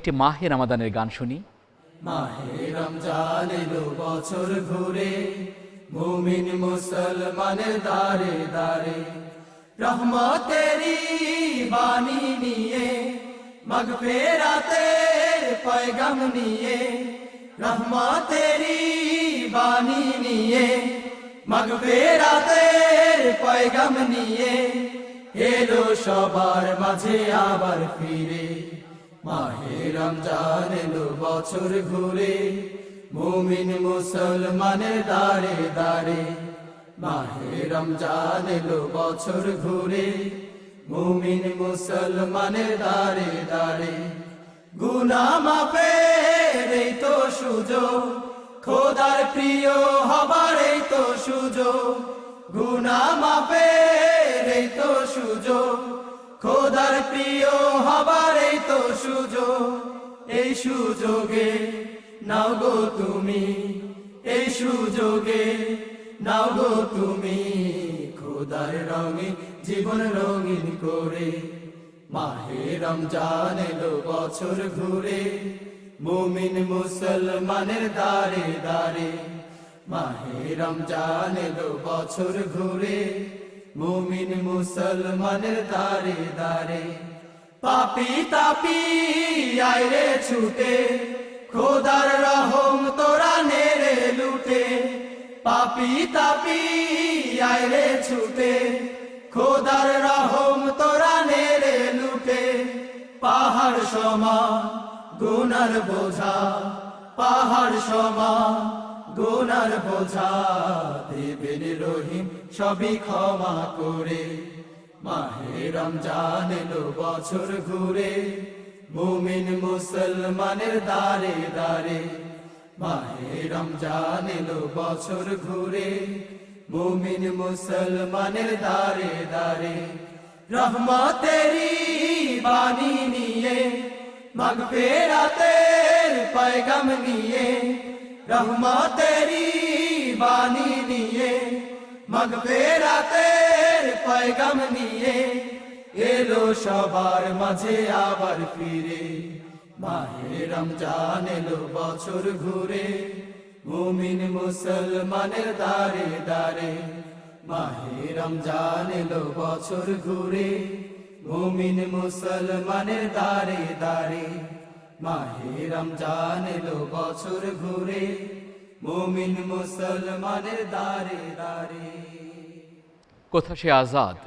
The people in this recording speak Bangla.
একটি মাহে রমাদানের গান শুনি। মাহে রমজান এলো বছর ঘুরে, মুমিন মুসলমানের দারে দারে রহমতেরি বাণী নিয়ে, মাগফিরাতের পয়গাম নিয়ে, রহমতেরি বাণী নিয়ে, মাগফিরাতের পয়গাম নিয়ে এলো সবার মাঝে আবার ফিরে। মাহে রমজান এলো বছর ঘুরে, মুমিন মুসলমানের দারে দারে। মাহে রমজান এলো বছর ঘুরে, মুমিন মুসলমানের দারে দারে। গুনাহ মাফের এই তো সুযোগ, খোদার প্রিয় হবার এই তো সুযোগ। গুনাহ মাফের এই তো সুযোগ, খোদার প্রিয় হবার এই তো সুযোগ। এই সুযোগে নাও গো তুমি, এই সুযোগে নাও গো তুমি, খোদার রঙে জীবন রঙিন করে। মাহে রমজান এলো বছর ঘুরে, মুমিন মুসলমানের দারে দারে। মাহে রমজান এলো বছর ঘুরে, মুমিন মুসলমানের দারে দারে। পাপি তাপি আইরে ছুটে, খোদার রহম তোরা নেরে লুটে। পাপি তাপি আইরে ছুটে, খোদার রহম তোরা নেরে লুটে। পাহাড় সমান গুনার বোঝা, পাহাড় সমান গুনার বোঝা, দেবেন রহিম সবই ক্ষমা করে। মাহে রমজান এলো বছর ঘুরে, মুমিন মুসলমানের দারে দারে। মাহে রমজান এলো বছর ঘুরে, মুমিন মুসলমানের দারে দারে। রহমতেরি বাণী নিয়ে, মাগফিরাতের পয়গাম নিয়ে, রহমতেরি বাণী নিয়ে, মাগফিরাতের পয়গাম নিয়ে এলো সবার মাঝে আবার ফিরে। মাহে রমজান এলো বছর ঘুরে, মুমিন মুসলমানের দারে দারে। মাহে রমজান এলো বছর ঘুরে, মুমিন মুসলমানের দারে দারে। মাহে রমজান এলো বছর ঘুরে, মুমিন মুসলমানের দারে দারে। কোথা সে আজাদ